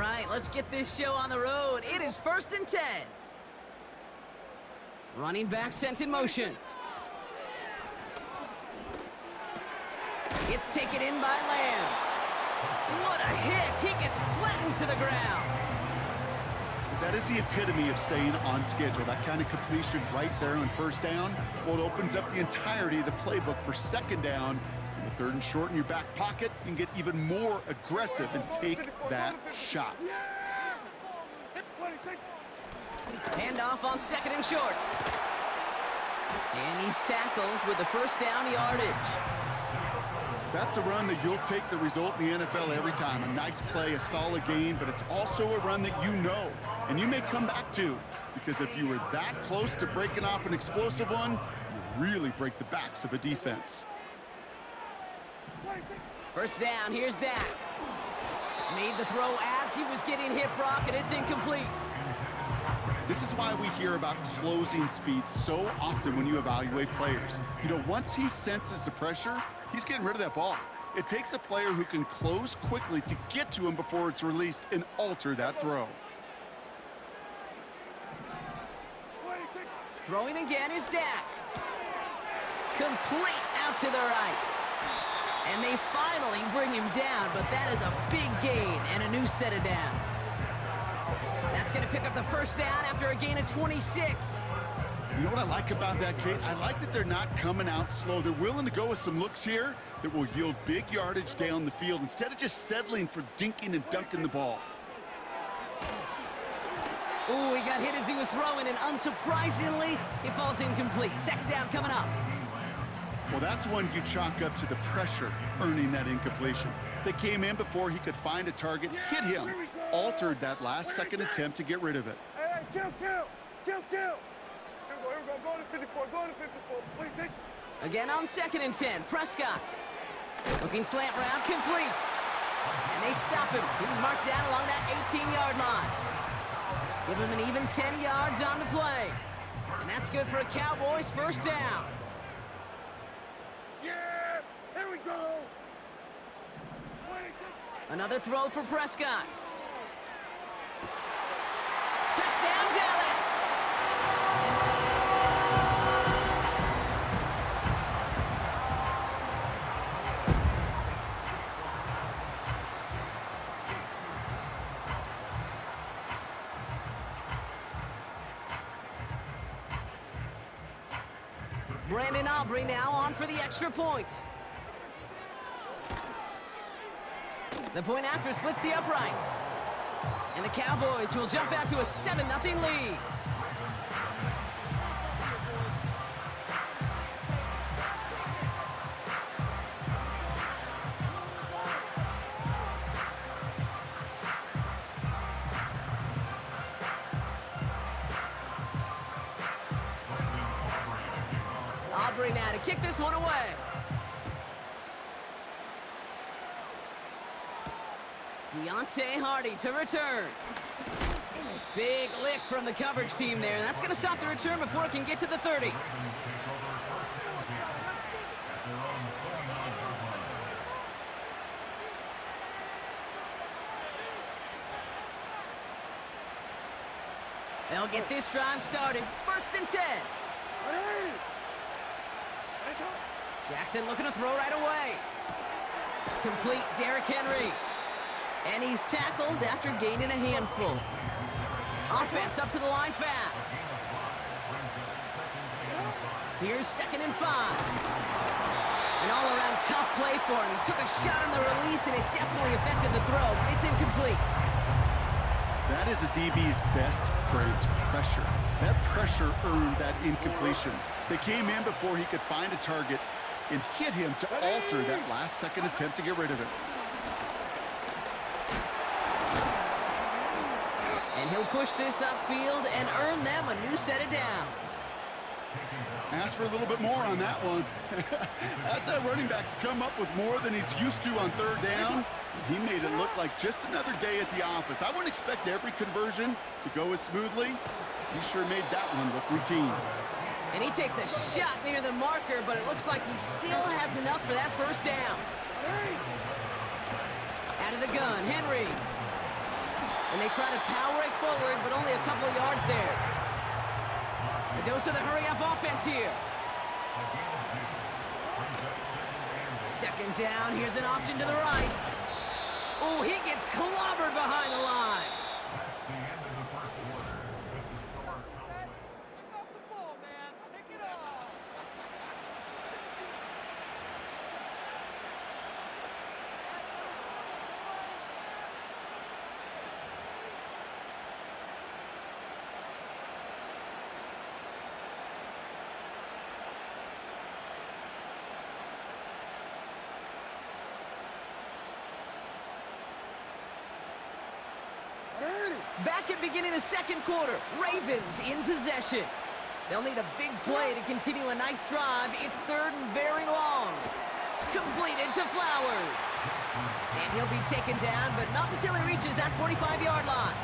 right, let's get this show on the road. It is 1st and 10. Running back sent in motion. It's taken in by Lamb. What a hit! He gets flattened to the ground. That is the epitome of staying on schedule. That kind of completion right there on 1st down. Well, it opens up the entirety of the playbook for 2nd down. And with 3rd and short in your back pocket, you can get even more aggressive and take that shot. Hand off on 2nd and short. And he's tackled with the 1st down yardage. That's a run that you'll take the result in the NFL every time. A nice play, a solid gain, but it's also a run that you know and you may come back to, because if you were that close to breaking off an explosive one, you really break the backs of a defense. 1st down, here's Dak. Made the throw as he was getting hit, Brock, and it's incomplete. This is why we hear about closing speed so often when you evaluate players. You know, once he senses the pressure, he's getting rid of that ball. It takes a player who can close quickly to get to him before it's released and alter that throw. Throwing again is Dak. Complete out to the right. And they finally bring him down, but that is a big gain and a new set of downs. That's going to pick up the 1st down after a gain of 26. You know what I like about that, Kate? I like that they're not coming out slow. They're willing to go with some looks here that will yield big yardage down the field instead of just settling for dinking and dunking the ball. Ooh, he got hit as he was throwing, and unsurprisingly, it falls incomplete. 2nd down coming up. Well, that's one you chalk up to the pressure earning that incompletion. They came in before he could find a target, hit him, altered that last second attempt to get rid of it. Hey, kill. Here we go. Go to 54, please. Again on 2nd and 10, Prescott. Looking slant route, complete. And they stop him. He's marked down along that 18-yard line. Give him an even 10 yards on the play. And that's good for a Cowboys 1st down. Yeah, here we go. Another throw for Prescott. Touchdown, Dallas! Brandon Aubrey now on for the extra point. The point after splits the uprights. And the Cowboys will jump out to a 7-0 lead. Aubrey now to kick this one away. Deontay Hardy to return. Big lick from the coverage team there. That's going to stop the return before it can get to the 30. They'll get this drive started. 1st and 10. Jackson looking to throw right away. Complete, Derrick Henry. And he's tackled after gaining a handful. Offense up to the line fast. Here's 2nd and 5. An all-around tough play for him. He took a shot on the release, and it definitely affected the throw. It's incomplete. That is a DB's best phrase, pressure. That pressure earned that incompletion. They came in before he could find a target and hit him to alter that last second attempt to get rid of it. And he'll push this upfield and earn them a new set of downs. Ask for a little bit more on that one. That's that running back to come up with more than he's used to on 3rd down. He made it look like just another day at the office. I wouldn't expect every conversion to go as smoothly. He sure made that one look routine. And he takes a shot near the marker, but it looks like he still has enough for that 1st down. Out of the gun, Henry. And they try to power it forward, but only a couple of yards there. A dose of the hurry-up offense here. Second down, here's an option to the right. Oh, he gets clobbered behind the line. Back at beginning of the second quarter, Ravens in possession. They'll need a big play to continue a nice drive. It's third and very long. Completed to Flowers. And he'll be taken down, but not until he reaches that 45-yard line.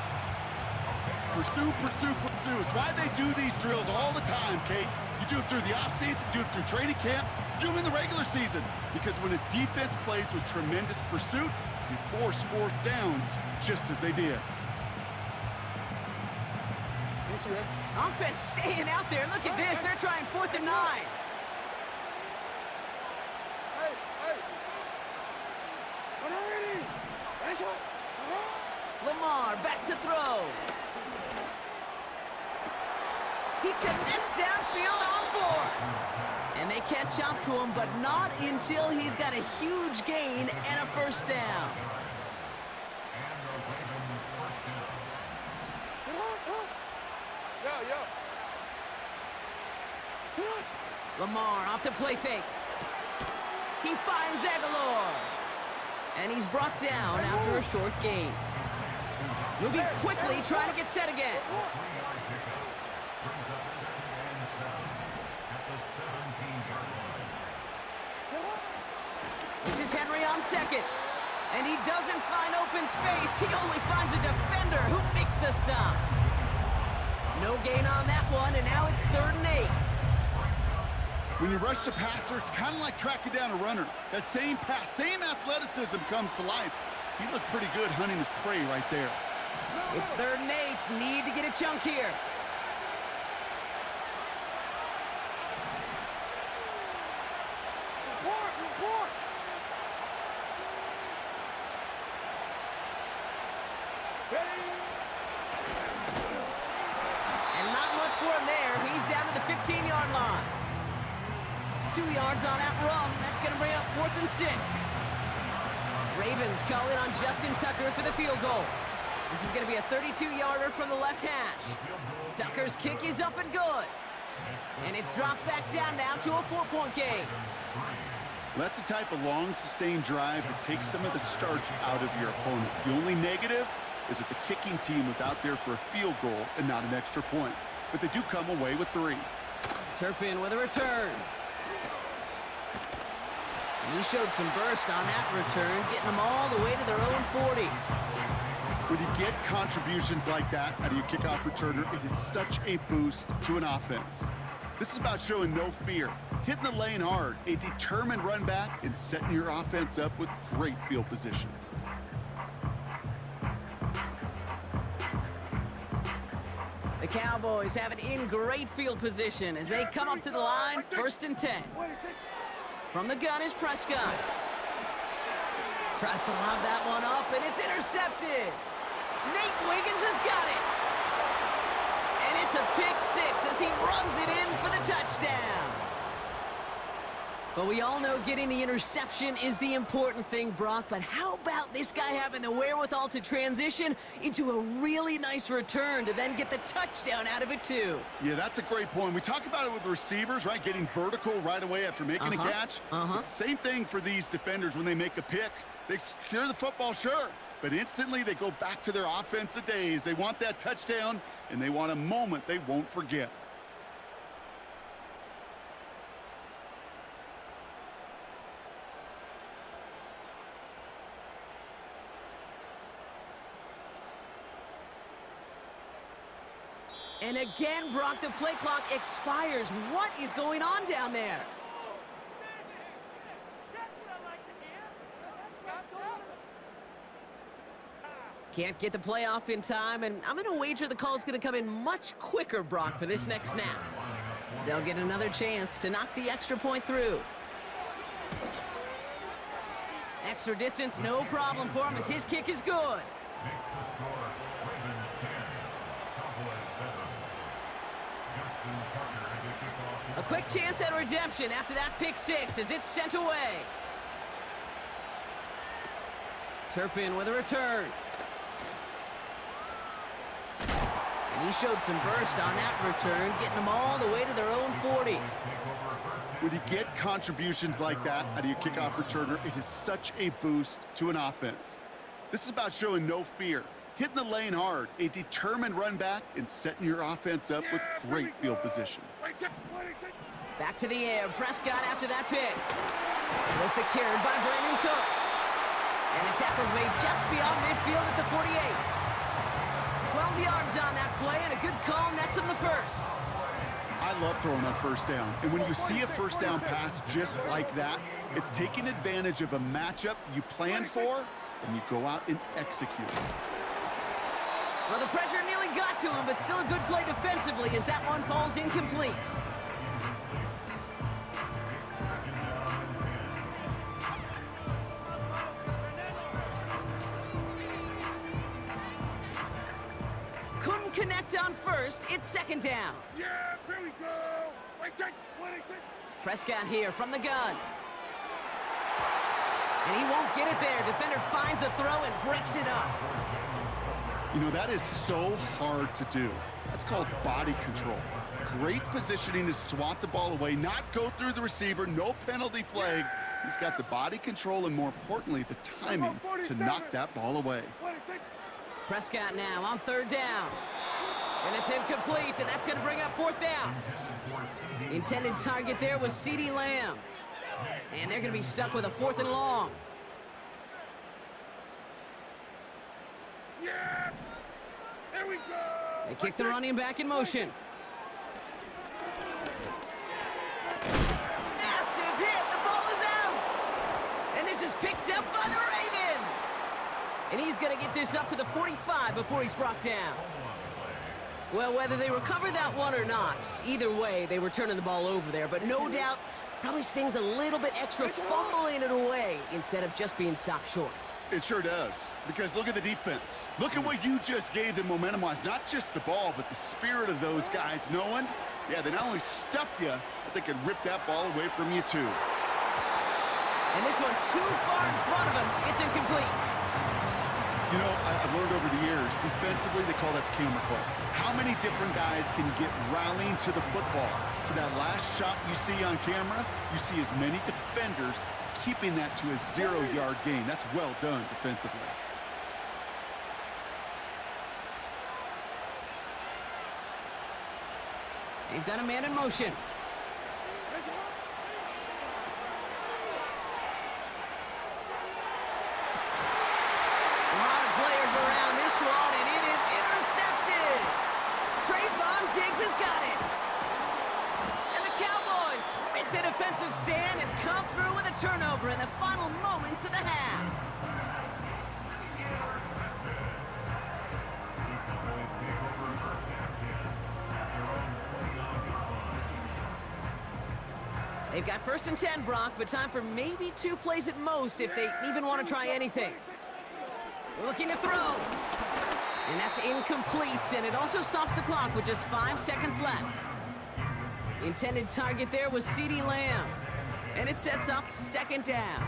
Pursue, pursue, pursue. It's why they do these drills all the time, Kate. You do it through the offseason, you do it through training camp, you do them in the regular season. Because when a defense plays with tremendous pursuit, you force fourth downs just as they did. Offense staying out there. Look at this. They're trying 4th and 9. Lamar back to throw. He connects downfield on 4. And they catch up to him, but not until he's got a huge gain and a first down. Lamar off the play fake. He finds Aguilar. And he's brought down after a short gain. Moving quickly, trying to get set again. This is Henry on second. And he doesn't find open space. He only finds a defender who makes the stop. No gain on that one, and now it's 3rd and 8. When you rush the passer, it's kind of like tracking down a runner. That same pass, same athleticism comes to life. He looked pretty good hunting his prey right there. It's 3rd and 8. Need to get a chunk here. And not much for him there. He's down to the 15-yard line. 2 yards on that run. That's going to bring up 4th and 6. Ravens call in on Justin Tucker for the field goal. This is going to be a 32-yarder from the left hash. Tucker's kick is up and good. And it's dropped back down now to a 4-point game. Well, that's the type of long, sustained drive that takes some of the starch out of your opponent. The only negative is that the kicking team was out there for a field goal and not an extra point. But they do come away with 3. Turpin with a return. And he showed some burst on that return, getting them all the way to their own 40. When you get contributions like that out of your kickoff returner, it is such a boost to an offense. This is about showing no fear, hitting the lane hard, a determined run back, and setting your offense up with great field position. The Cowboys have it in great field position as they come up to the line, 1st and 10. From the gun is Prescott. Tries to lob that one up, and it's intercepted. Nate Wiggins has got it. And it's a pick 6 as he runs it in for the touchdown. But we all know getting the interception is the important thing, Brock. But how about this guy having the wherewithal to transition into a really nice return to then get the touchdown out of it, too? Yeah, that's a great point. We talk about it with receivers, right? Getting vertical right away after making a catch. It's the same thing for these defenders when they make a pick. They secure the football, sure, but instantly they go back to their offensive days. They want that touchdown, and they want a moment they won't forget. And again, Brock, the play clock expires. What is going on down there? That's what I like to hear. Can't get the play off in time, and I'm going to wager the call's going to come in much quicker, Brock, for this next snap. They'll get another chance to knock the extra point through. Extra distance, no problem for him as his kick is good. A quick chance at redemption after that pick six as it's sent away. Turpin with a return. And he showed some burst on that return, getting them all the way to their own 40. When you get contributions like that out of your kickoff returner, it is such a boost to an offense. This is about showing no fear, hitting the lane hard, a determined run back, and setting your offense up with great field position. Back to the air, Prescott after that pick. Was secured by Brandon Cooks. And the tackle's made just beyond midfield at the 48. 12 yards on that play, and a good call nets him the first. I love throwing on first down. And when you see a first down pass just like that, it's taking advantage of a matchup you planned for, and you go out and execute. Well, the pressure nearly got to him, but still a good play defensively as that one falls incomplete. Couldn't connect on first. It's second down. Yeah, here we go. Prescott here from the gun. And he won't get it there. Defender finds a throw and breaks it up. You know, that is so hard to do. That's called body control. Great positioning to swat the ball away, not go through the receiver, no penalty flag. He's got the body control and, more importantly, the timing to knock that ball away. Prescott now on third down. And it's incomplete, and that's going to bring up fourth down. The intended target there was CeeDee Lamb. And they're going to be stuck with a 4th and long. Yeah! Here we go! They kick the running back in motion. Massive hit! The ball is out! And this is picked up by the Ravens! And he's going to get this up to the 45 before he's brought down. Well, whether they recover that one or not, either way, they were turning the ball over there. But no doubt, probably stings a little bit extra fumbling it away instead of just being stopped short. It sure does, because look at the defense. Look at what you just gave them momentum-wise. Not just the ball, but the spirit of those guys knowing, yeah, they not only stuffed you, but they could rip that ball away from you too. And this one too far in front of him. It's incomplete. You know, I've learned over the years, defensively, they call that the camera call. How many different guys can get rallying to the football? So that last shot you see on camera, you see as many defenders keeping that to a 0-yard gain. That's well done defensively. They've got a man in motion. Around this one, and it is intercepted. Trayvon Diggs has got it. And the Cowboys make the defensive stand and come through with a turnover in the final moments of the half. They've got 1st and 10, Brock, but time for maybe 2 plays at most if they even want to try anything. Looking to throw. And that's incomplete, and it also stops the clock with just 5 seconds left. The intended target there was CeeDee Lamb. And it sets up 2nd down.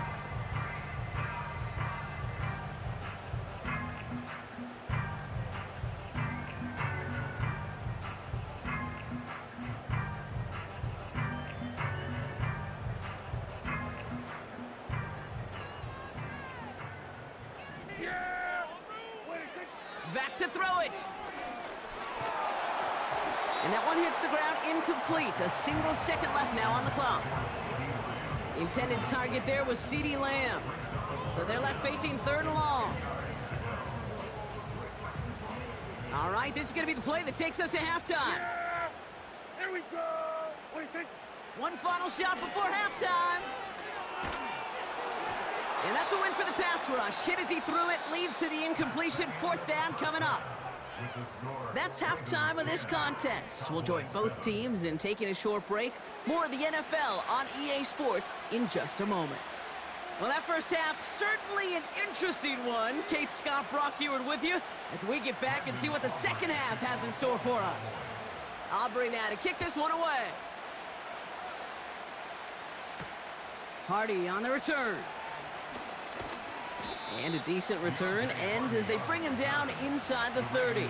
Back to throw it. And that one hits the ground incomplete. A single second left now on the clock. Intended target there was CeeDee Lamb. So they're left facing 3rd and long. All right, this is going to be the play that takes us to halftime. Yeah! Here we go! What do you think? One final shot before halftime. And that's a win for the pass rush. Hit as he threw it, leads to the incompletion. 4th down coming up. That's halftime of this contest. We'll join both teams in taking a short break. More of the NFL on EA Sports in just a moment. Well, that first half, certainly an interesting one. Kate, Scott, Brock Ewart with you as we get back and see what the second half has in store for us. Aubrey now to kick this one away. Hardy on the return. And a decent return ends as they bring him down inside the 30.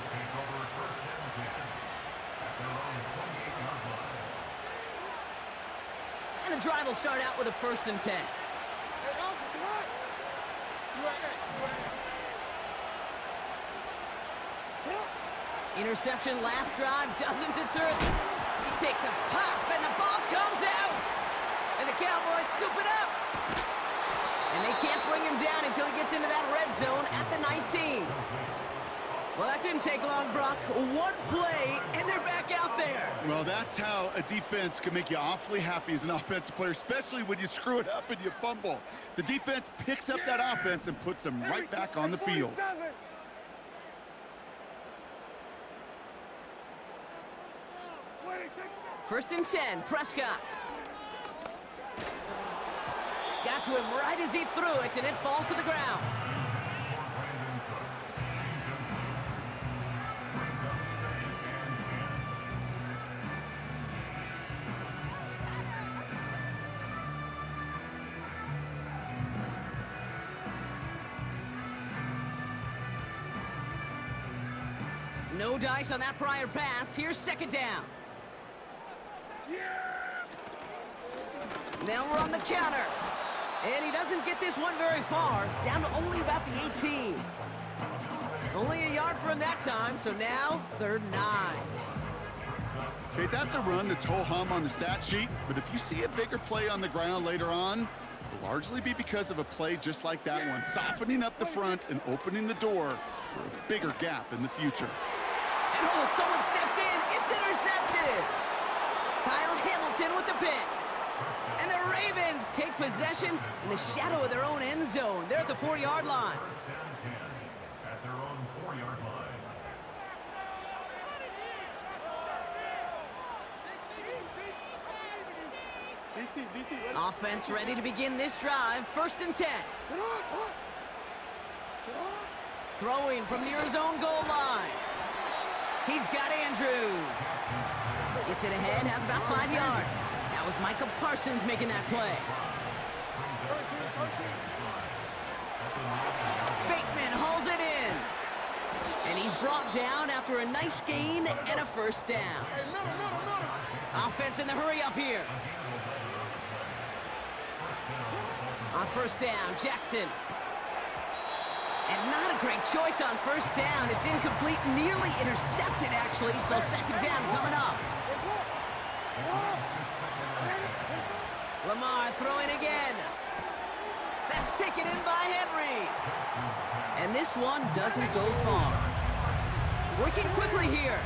And the drive will start out with a 1st and 10. Interception last drive doesn't deter. He takes a pop and the ball comes out. And the Cowboys scoop it up. And they can't bring him down until he gets into that red zone at the 19. Well, that didn't take long, Brock. One play, and they're back out there. Well, that's how a defense can make you awfully happy as an offensive player, especially when you screw it up and you fumble. The defense picks up that offense and puts them right back on the field. 1st and 10, Prescott. Got to him right as he threw it, and it falls to the ground. No dice on that prior pass. Here's 2nd down. Now we're on the counter. And he doesn't get this one very far. Down to only about the 18. Only a yard for him that time, so now 3rd and 9. Okay, that's a run that's ho-hum on the stat sheet, but if you see a bigger play on the ground later on, it'll largely be because of a play just like that one, softening up the front and opening the door for a bigger gap in the future. And oh, someone stepped in. It's intercepted. Kyle Hamilton with the pick. And the Ravens take possession in the shadow of their own end zone. They're at the 4-yard line. At their own 4-yard line. Offense ready to begin this drive. 1st and 10. Throwing from near his own goal line. He's got Andrews. Gets it ahead, has about 5 yards. That was Micah Parsons making that play. Bateman hauls it in. And he's brought down after a nice gain and a 1st down. Offense in the hurry up here. On 1st down, Jackson. And not a great choice on 1st down. It's incomplete, nearly intercepted, actually. So 2nd down coming up. Lamar throwing again. That's taken in by Henry. And this one doesn't go far. Working quickly here.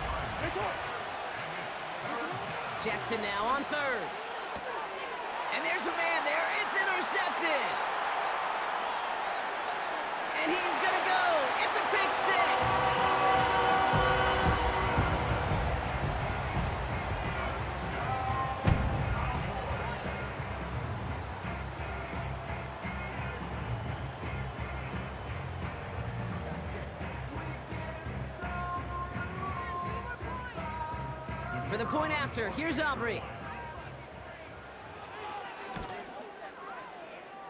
Jackson now on 3rd. And there's a man there. It's intercepted. And he's going to go. It's a pick 6. For the point after, here's Aubrey.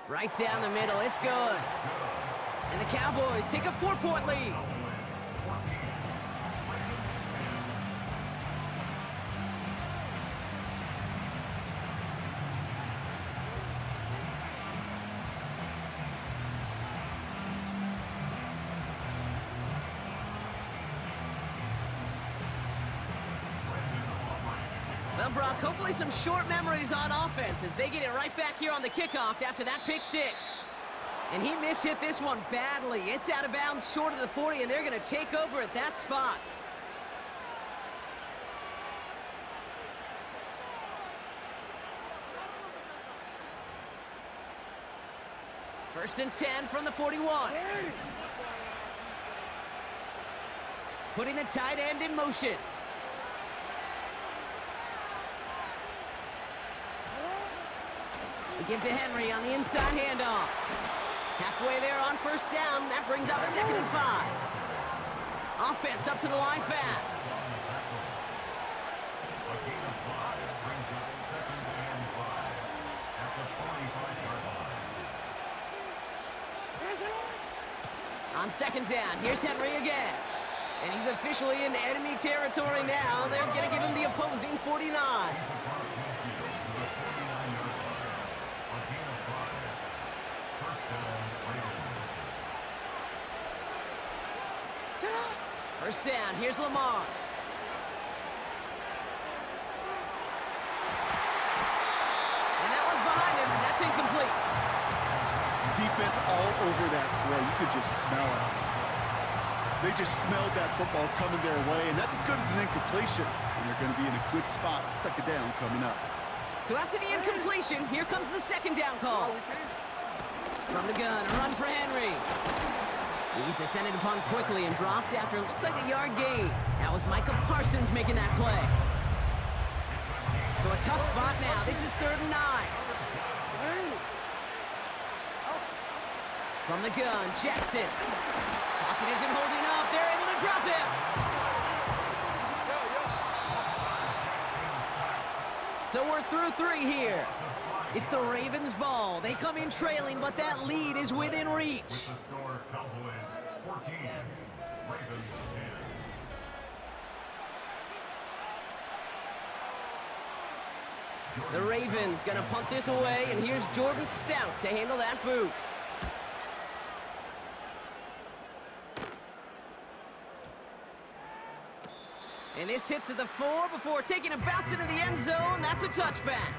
Right down the middle, it's good. And the Cowboys take a 4-point lead. Well, Brock, hopefully some short memories on offense as they get it right back here on the kickoff after that pick 6. And he mishit this one badly. It's out of bounds short of the 40, and they're going to take over at that spot. First and 10 from the 41. Putting the tight end in motion. We give to Henry on the inside handoff. Halfway there on first down. That brings up 2nd and 5. Offense up to the line fast. On 2nd down, here's Henry again. And he's officially in enemy territory now. They're going to give him the opposing 49. First down, here's Lamar. And that one's behind him. That's incomplete. Defense all over that throw. You could just smell it. They just smelled that football coming their way, and that's as good as an incompletion. And they're going to be in a good spot. 2nd down coming up. So after the incompletion, here comes the 2nd down call. From the gun, a run for Henry. He's descended upon quickly and dropped after it looks like a yard gain. That was Micah Parsons making that play. So a tough spot now. This is 3rd and 9. From the gun, Jackson. Pocket isn't holding up. They're able to drop him. So we're through 3 here. It's the Ravens' ball. They come in trailing, but that lead is within reach. With the score, Cowboys 14, Ravens 10. The Ravens gonna punt this away, and here's Jordan Stout to handle that boot. And this hits at the 4 before taking a bounce into the end zone. That's a touchback.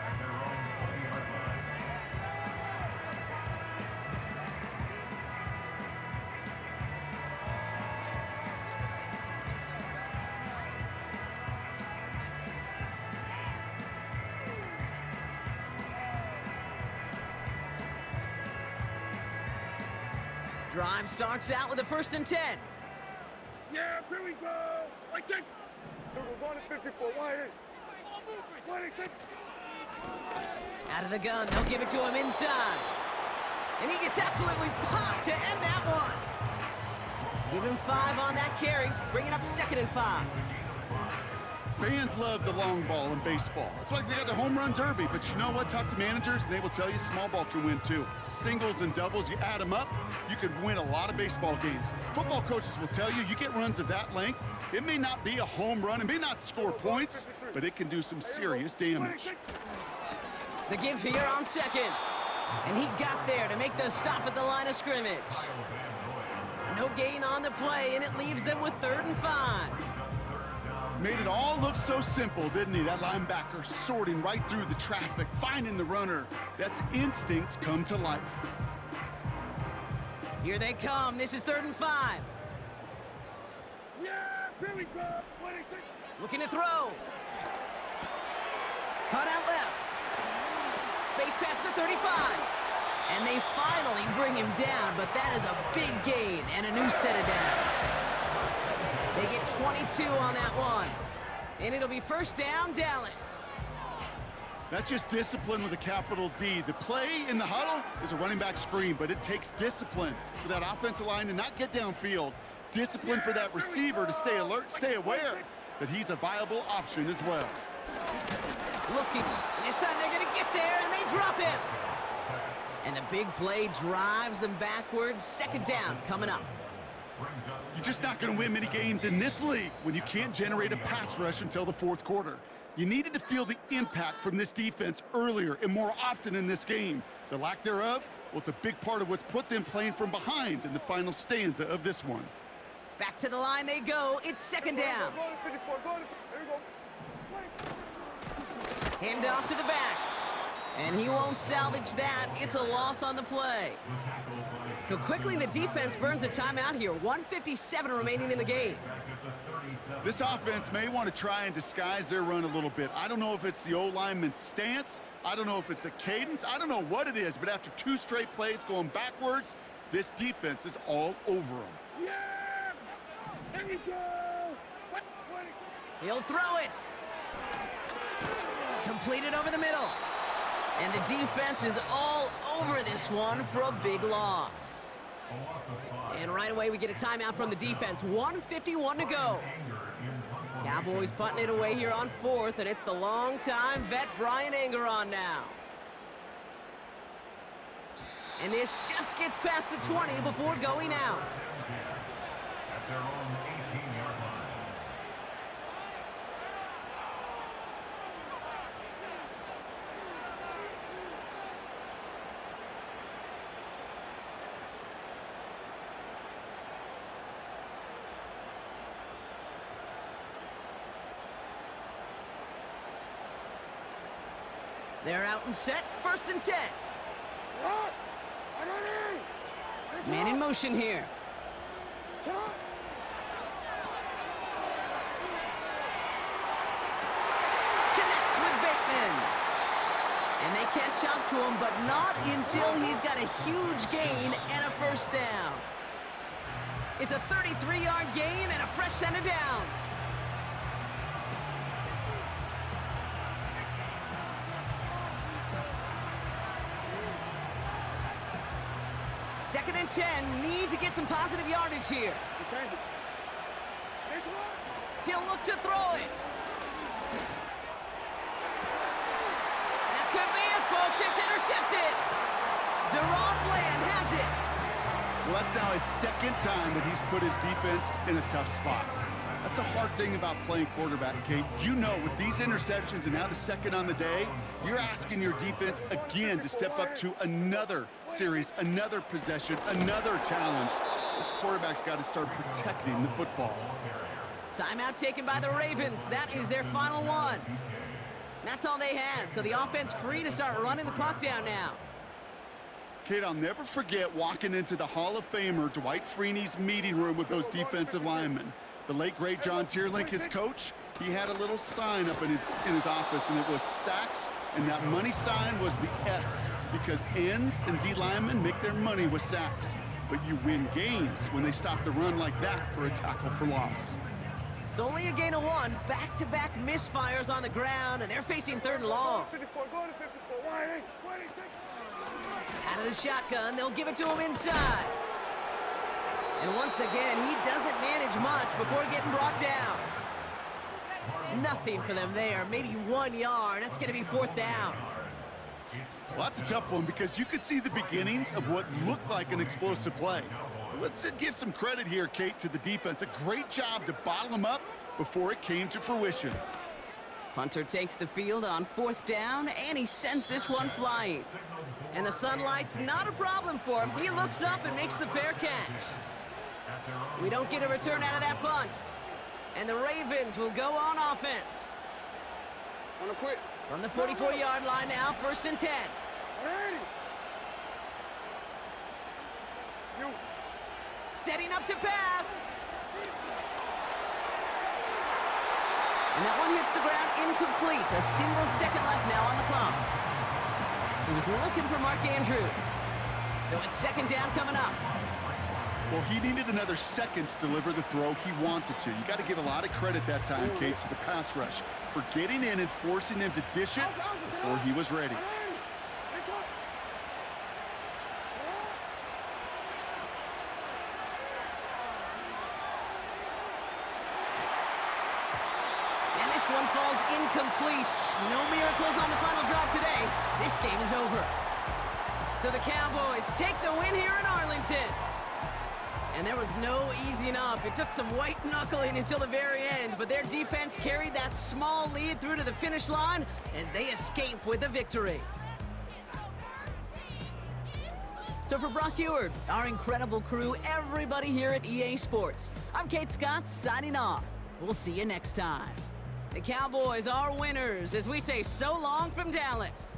At their own 20-yard line. Drive starts out with a 1st and 10. Yeah, here we go. Like that. We're going to 54. Wide in. Wide in. Out of the gun, they'll give it to him inside. And he gets absolutely popped to end that one. Give him 5 on that carry, bringing up 2nd and 5. Fans love the long ball in baseball. It's like they got the home run derby, but you know what? Talk to managers, and they will tell you small ball can win too. Singles and doubles, you add them up, you could win a lot of baseball games. Football coaches will tell you, you get runs of that length, it may not be a home run, it may not score points, but it can do some serious damage. The give here on 2nd. And he got there to make the stop at the line of scrimmage. No gain on the play, and it leaves them with 3rd and 5. Made it all look so simple, didn't he? That linebacker sorting right through the traffic, finding the runner. That's instincts come to life. Here they come. This is 3rd and 5. Yeah, here we go. 26. Looking to throw. Cut out left. Space past the 35. And they finally bring him down, but that is a big gain and a new set of downs. They get 22 on that one. And it'll be 1st down, Dallas. That's just discipline with a capital D. The play in the huddle is a running back screen, but it takes discipline for that offensive line to not get downfield. Discipline for that receiver to stay alert, stay aware that he's a viable option as well. Looking, and this time they're gonna get there, and they drop him. And the big play drives them backwards. 2nd down coming up. You're just not going to win many games in this league when you can't generate a pass rush until the 4th quarter. You needed to feel the impact from this defense earlier and more often in this game. The lack thereof, well, it's a big part of what's put them playing from behind in the final stanza of this one. Back to the line they go. It's 2nd down. Go to 54. Go to 54. There you go. Hand off to the back. And he won't salvage that. It's a loss on the play. So quickly the defense burns a timeout here. 1:57 remaining in the game. Back at the This offense may want to try and disguise their run a little bit. I don't know if it's the O-lineman's stance. I don't know if it's a cadence. I don't know what it is, but after 2 straight plays going backwards, this defense is all over them. Yeah! There we go! What? He'll throw it. Completed over the middle. And the defense is all over this one for a big loss. And right away we get a timeout from the defense. 1:51 to go. Cowboys punting it away here on 4th, and it's the long-time vet Brian Anger on now. And this just gets past the 20 before going out. At their own 18-yard line. They're out and set, 1st and 10. What? I'm ready! Man in motion here. Connects with Bateman. And they catch up to him, but not until he's got a huge gain and a 1st down. It's a 33-yard gain and a fresh set of downs. Second and 10, need to get some positive yardage here. He'll look to throw it. That could be it, folks. It's intercepted. Deron Bland has it. Well, that's now his 2nd time that he's put his defense in a tough spot. That's a hard thing about playing quarterback, Kate. You know, with these interceptions and now the 2nd on the day, you're asking your defense again to step up to another series, another possession, another challenge. This quarterback's got to start protecting the football. Timeout taken by the Ravens. That is their final one. That's all they had, so the offense free to start running the clock down now. Kate, I'll never forget walking into the Hall of Famer Dwight Freeney's meeting room with those defensive linemen. The late, great John Tierlink, his coach, he had a little sign up in his office, and it was sacks, and that money sign was the S, because ends and D linemen make their money with sacks. But you win games when they stop the run like that for a tackle for loss. It's only a gain of 1, back-to-back misfires on the ground, and they're facing 3rd and long. 54, go to 54, wide, Out of the shotgun, they'll give it to him inside. And once again, he doesn't manage much before getting brought down. Nothing for them there, maybe 1 yard. That's going to be 4th down. Well, that's a tough one because you could see the beginnings of what looked like an explosive play. Let's give some credit here, Kate, to the defense. A great job to bottle them up before it came to fruition. Punter takes the field on 4th down, and he sends this one flying. And the sunlight's not a problem for him. He looks up and makes the fair catch. We don't get a return out of that punt. And the Ravens will go on offense. From the 44-yard line now, 1st and 10. Setting up to pass. And that one hits the ground incomplete. A single second left now on the clock. He was looking for Mark Andrews. So it's 2nd down coming up. Well, he needed another second to deliver the throw he wanted to. You got to give a lot of credit that time, Kate, to the pass rush for getting in and forcing him to dish it before he was ready. And this one falls incomplete. No miracles on the final drive today. This game is over. So the Cowboys take the win here in Arlington. And there was no easing up. It took some white knuckling until the very end, but their defense carried that small lead through to the finish line as they escape with a victory. So for Brock Eward, our incredible crew, everybody here at EA Sports, I'm Kate Scott signing off. We'll see you next time. The Cowboys are winners as we say so long from Dallas.